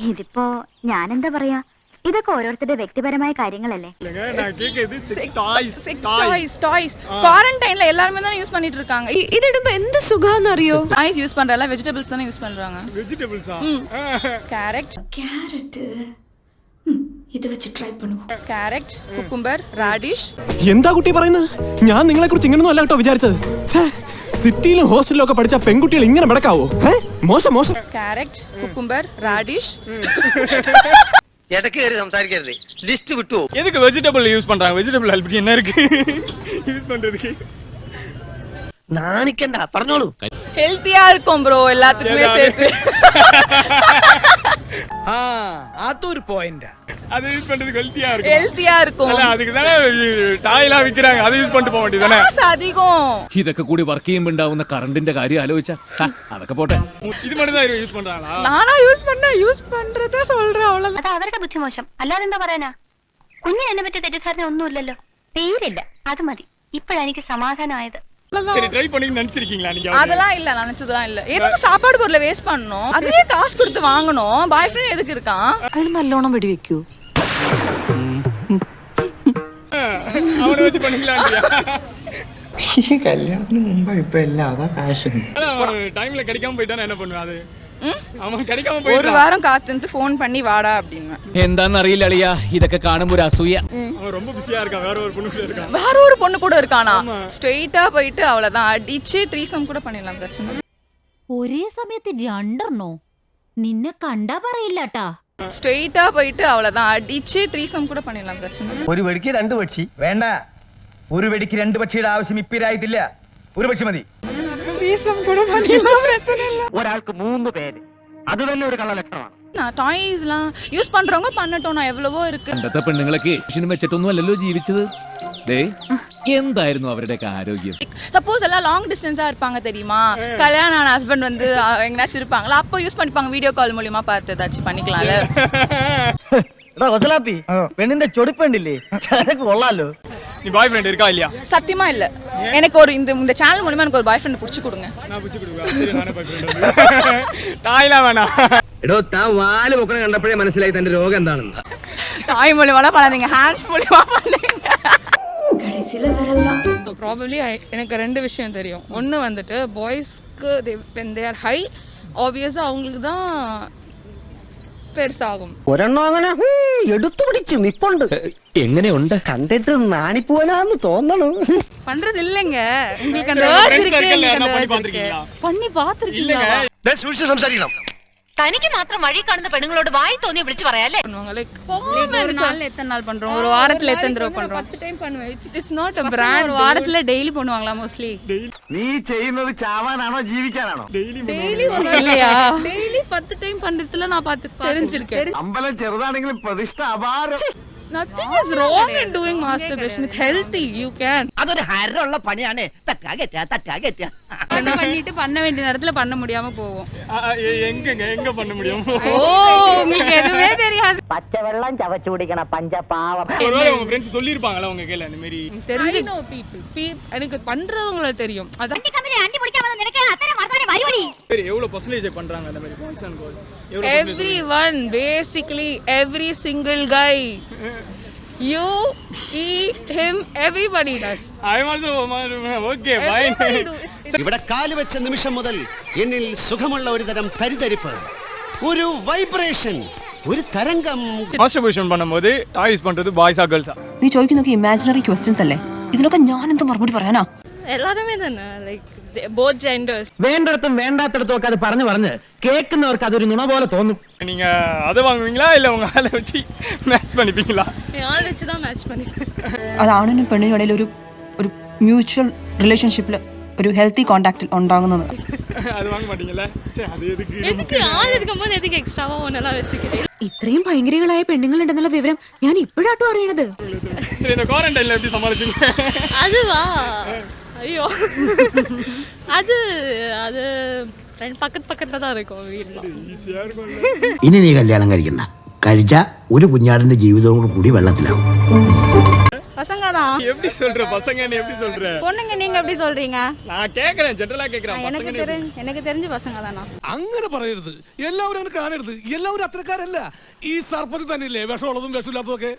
ഇതിപ്പോ ഞാനെന്താ പറയാ, ഇതൊക്കെ ഓരോരുത്തരുടെ വ്യക്തിപരമായ കാര്യങ്ങളല്ലേ. ക്വാറന്റൈன்ல எல்லாரும் தான் யூஸ் பண்ணிட்டு இருக்காங்க. ഇതിടുമ്പോ എന്ത് സുഖാന്ന് അറിയോ? ஐஸ் யூஸ் பண்றல வெஜிடபிள்ஸ் தான யூஸ் பண்றாங்க. വെജിറ്റബിൾസാ? கேரட் ഇത് വെച്ച് ട്രൈ பண்ணுவோம். Carrot, cucumber, radish. എന്താ കുട്ടി പറയുന്നത്? ഞാൻ നിങ്ങളെ കുറിച്ച് ഇങ്ങനൊന്നും അല്ല കേട്ടോ വിചാരിച്ചത്. സിറ്റിയിലും ഹോസ്റ്റലിലും ഒക്കെ പഠിച്ച പെൺകുട്ടികൾ ഇങ്ങനെ നടക്കാവോ? മോശം മോശം. Carrot, cucumber, radish. ഇടയ്ക്ക് കയറി സംസാരിക്കരുത്, ലിസ്റ്റ് വിട്ടു. எதுக்கு வெஜிடபிள் யூஸ் பண்றாங்க? வெஜிடபிள் அப்படி என்ன இருக்கு யூஸ் பண்றதுக்கு? നാണിക്കണ്ട, പറഞ്ഞോളൂ. ஹெல்த்தியா இருக்கும் ப்ரோ எல்லாத்துக்குமே சேர்த்து. അതൊരു പോയിന്റ്. அது யூஸ் பண்றதுக்கு ஹெல்த்தியா இருக்கும். ஹெல்த்தியா இருக்கும். അല്ല அதுக்கு தானே டாய்லாம் விக்கிறாங்க, அது யூஸ் பண்ணிட்டு போக வேண்டியதானே. அதிகம். ഇതൊക്കെ കൂടി വർക്ക് ചെയ്യുമ്പോൾ ഉണ്ടാവുന്ന കറണ്ടിന്റെ കാര്യം ആലോചിച്ചാ അതൊക്കെ പോട്ടെ. இது மட்டும் தான் யூஸ் பண்றாங்களா? நானா யூஸ் பண்றதா சொல்றேன் அவ்வளவு. അത് അവരുടെ ബുദ്ധിമോശം, അല്ലാതെ എന്താ പറയാനാ. കുഞ്ഞിന് എന്നെ പറ്റി തെറ്റിദ്ധാരണ ഒന്നുമില്ലല്ലോ, തീരില്ല. അത് മതി, ഇപ്പോഴാണ് എനിക്ക് സമാധാനമായത്. சரி ட்ரை பண்ணி நினைச்சிருக்கீங்களா நீங்க? அதெல்லாம் இல்ல, நினைச்சதெல்லாம் இல்ல. எதுக்கு சாப்பாடு பொருளை வேஸ்ட் பண்ணணும்? அதுவே காசு கொடுத்து வாங்கணும். பாய் ஃப்ரெண்ட் எதுக்கு இருக்கான்? അയാൾ നല്ലോണം വെടിവെക്കൂ. அவனை வச்சு பண்ணிக்கலாம்யா. ഈ കല്യാണത്തിന് മുമ്പ് ഇപ്പൊ എല്ലാം അതാ ഫാഷൻ. டைம்ல கிடைக்காம போயிட்டானா என்ன பண்ணுவ? அது அவன் கிடைக்காம ஒரு போயிட்டான். வாரம் காத்துட்டு ஃபோன் பண்ணி வாடா அப்படின்னு. എന്താന്നറിയില്ല അളിയാ, ഇതൊക്കെ കാണുമ്പോ ഒരു അസൂയ. அவன் ரொம்ப பிஸியா இருக்கான், வேற ஒரு பொண்ணு கூட இருக்கான். வேற ஒரு பொண்ணு கூட இருக்கானா? ஸ்ட்ரெயிட்டா போயிட்டு அவ்வளவுதான் அடிச்சு ത്രീസം கூட பண்ணிடலாம், பிரச்சனை. ഒരേ സമയത്ത് രണ്ടെണ്ണോ? നിന്നെ കണ്ടാ പറയില്ലാട്ടാ. ஸ்ட்ரெயிட்டா போயிட்டு அவ்வளவுதான் அடிச்சு ത്രീസം கூட பண்ணிடலாம், பிரச்சனை. ഒരു വെടിക്ക് രണ്ട് പക്ഷി വേണ്ട. ഒരു വെടിക്ക് രണ്ട് പക്ഷിയുടെ ആവശ്യം ഇപ്പിരായിട്ടില്ല. ഒരു പക്ഷി മതി. ത്രീസം கூட பண்ணிடலாம், பிரச்சனை இல்ல. ഒരാൾക്ക് 3 പേര്, അത് തന്നെ ഒരു കള്ളലക്ഷണമാണ്. டாய்ஸ்லாம் யூஸ் பண்றவங்க பண்ணட்டும், நான் எவ்வளவோ இருக்கு. പണ്ടത്തെ പെണ്ണുങ്ങളൊക്കെ ക്ഷീണം വെച്ചിട്ടൊന്നും അല്ലല്ലോ ജീവിച്ചത്. ദേ എന്തായിരുന്നു അവരുടെയൊക്കെ ആരോഗ്യം. சப்போஸ் எல்லாம் லாங் டிஸ்டன்ஸா இருப்பாங்க தெரியுமா, கல்யாணம் ஆன ஹஸ்பண்ட் வந்து எங்கனாச்சும் இருப்பாங்களா, அப்போ யூஸ் பண்ணிப்பாங்க. வீடியோ கால் மூலமா பார்த்து ஏதாச்சும் பண்ணிக்கலாம்ல. എടാ കൊച്ചലാപ്പി, പെണ്ണിന്റെ ചൊടിപ്പുണ്ടില്ലേ, ചരക്ക് കൊള്ളാലോ. நீ பாய் ஃப்ரெண்ட் இருக்கா இல்லையா? சத்தியமா இல்ல. எனக்கு ஒரு இந்த சேனல் மூலமா எனக்கு ஒரு பாய் ஃப்ரெண்ட் புடிச்சு கொடுங்க. நான் புடிச்சு கொடுங்க. சரி, நானே பாய் ஃப்ரெண்ட். டாய்லாம் வேணாம். എടോ, താൻ വാല് പൊക്കണ കണ്ടപ്പോഴേ മനസ്സിലായി തന്റെ രോഗം എന്താണെന്ന്. டாய் மூலமா பண்ணாதீங்க, ஹேண்ட்ஸ் மூலமா பண்ணுங்க. കടസില വരല്ല. ப்ராபப்ளி எனக்கு 2 விஷயம் தெரியும். ஒன்று வந்துட்டு பாய்ஸ்க்கு தே ஆர் ஹை, ஆப்வியஸாக அவங்களுக்கு தான் பெருசாகும். ഒരെണ്ണം അങ്ങനെ എടുത്തു പിടിച്ച് നിപ്പുണ്ട്. എങ്ങനെയുണ്ട്? കണ്ടിട്ട് നാണിപ്പോനാന്ന് തോന്നണു. பண்றது இல்லங்க. உங்களுக்கு அந்த urge இருக்கு, ஃப்ரெண்ட்ஸ் உங்களுக்கு பண்ணி அந்த urge பாத்துறீங்களா? இருக்கு. பண்ணி பார்த்திருக்கீங்களா? സൂക്ഷിച്ച് സംസാരിക്കണം. തനിക്ക് മാത്രം വഴി കാണുന്ന പെണ്ണുങ്ങളോട് വായി തോന്നി വിളിച്ചു പറയാല്ലേ. பண்ணுவாங்க லைக் ஒரு நாள்ல எத்தனை நாள் பண்றோம், ஒரு வாரத்துல எத்தனை தடவை பண்றோம்? 10 டைம் பண்ணுவேன். It's not a brand. ஒரு வாரத்துல டெய்லி பண்ணுவாங்களா மோஸ்ட்லி? നീ ചെയ്യുന്നത് ചാവാനാണോ ജീവിക്കാനാണോ? டெய்லி ஒரு இல்லையா? டெய்லி 10 டைம் பண்றதுல நான் பார்த்து தெரிஞ்சிருக்கேன். അമ്പലം ചെറുതാണെങ്കിലും പ്രതിഷ്ഠ അപാരം. Nothing is wrong in doing masturbation. It's healthy. You can. അതൊരു ഹരമുള്ള പണിയാണ്. തട്ടാകെറ്റാ. பண்ண பண்ணிட்டு பண்ண வேண்டிய நேரத்துல பண்ண முடியாம போவோம். எங்க பண்ண முடியும்? ஓ, உங்களுக்கு எதுவுமே தெரியாது. പച്ചവെള്ളം ചവച്ചു കുടിക്കണ പഞ്ചപാവം. ஒருவேளை உங்க ஃப்ரெண்ட்ஸ் சொல்லிருப்பாங்களா உங்க கேல இந்த மாதிரி? தெரிஞ்சு நோ பீப்பிள் எனக்கு பண்றவங்கள தெரியும். அதான் சரி, எவ்வளவு percentage பண்றாங்க அந்த மாதிரி boys and girls? everyone, basically every single guy, you, he, him, everybody does. I am also okay, fine. Everybody do. It's ഇവിടെ കാല് വെച്ച നിമിഷം മുതൽ എന്നിൽ സുഖമുള്ള ഒരു തരം തരിതരിപ്പ്, ഒരു വൈബ്രേഷൻ, ഒരു തരംഗം. മാസ്റ്റർബേഷൻ பண்ணும்போது டாய்ஸ் பண்றது பாய்ஸா கேர்ள்ஸா? നീ ചോദിക്കുന്നൊക്കെ ഇമാജിനറി ക്വസ്റ്റ്യൻസ് അല്ലേ? ഇതിനൊക്കെ ഞാൻ എന്ത് മറുപടി പറയാനാ? எல்லாரும் தானே, லைக் both genders. വേണ്ടിടത്തും വേണ്ടാത്തിടത്തും ഒക്കെ അത് പറഞ്ഞ് കേൾക്കുന്നവർക്ക് അതൊരു നുണ പോലെ തോന്നും. நீங்க அதை வாங்குவீங்களா இல்ல உங்க ஆளை வச்சு மேட்ச் பண்ணிப்பீங்களா? ஆள் வச்சு தான் மேட்ச் பண்ணிப்பேன். അത് ആണിനും പെണ്ണിനും ഇടയിൽ ഒരു മ്യൂച്വൽ റിലേഷൻഷിപ്പിൽ ഒരു ഹെൽത്തി കോണ്ടാക്ട് ഉണ്ടാകുന്നത്. அது வாங்க மாட்டீங்களா? சரி, அது எதுக்கு ஆள் இருக்கும்போது எதுக்கு எக்ஸ்ட்ராவா ஒன்னெல்லாம் வச்சுக்கிறீங்க? ഇത്രയും ഭയങ്കരികളായ പെണ്ണുങ്ങളുണ്ടെന്നുള്ള വിവരം ഞാൻ ഇപ്പോഴാട്ടോ അറിയണത്. சரி, இந்த குவாரண்டைன்ல எப்படி சமாளிச்சீங்க? அதுவா? ஐயோ, அது പക്കத்துல தான் இருக்கும் വീട്ടിൽ. ஈஸியா இருக்கும். ഇനി നീ കല്യാണം കഴിക്കണ്ട. കഴിച്ച ഒരു കുഞ്ഞാടിന്റെ ജീവിതവും കൂടി വെള്ളത്തിലാവും. பசங்க தான். எப்படி சொல்ற பசங்கன்னு எப்படி சொல்ற? பொண்ணுங்க நீங்க எப்படி சொல்றீங்க? நான் கேக்குறேன், ஜெனரலா கேக்குறேன். எனக்கு தெரிஞ்ச பசங்க தானா. അങ്ങനെ പറയരുത്. എല്ലാവരും അങ്ങനെ കാണരുത്. എല്ലാവരും അത്രക്കാരല്ല. ഈ സർപ്പത്തിൽ തന്നെയല്ലേ വിഷമുള്ളതും വിഷമില്ലാത്തതൊക്കെ.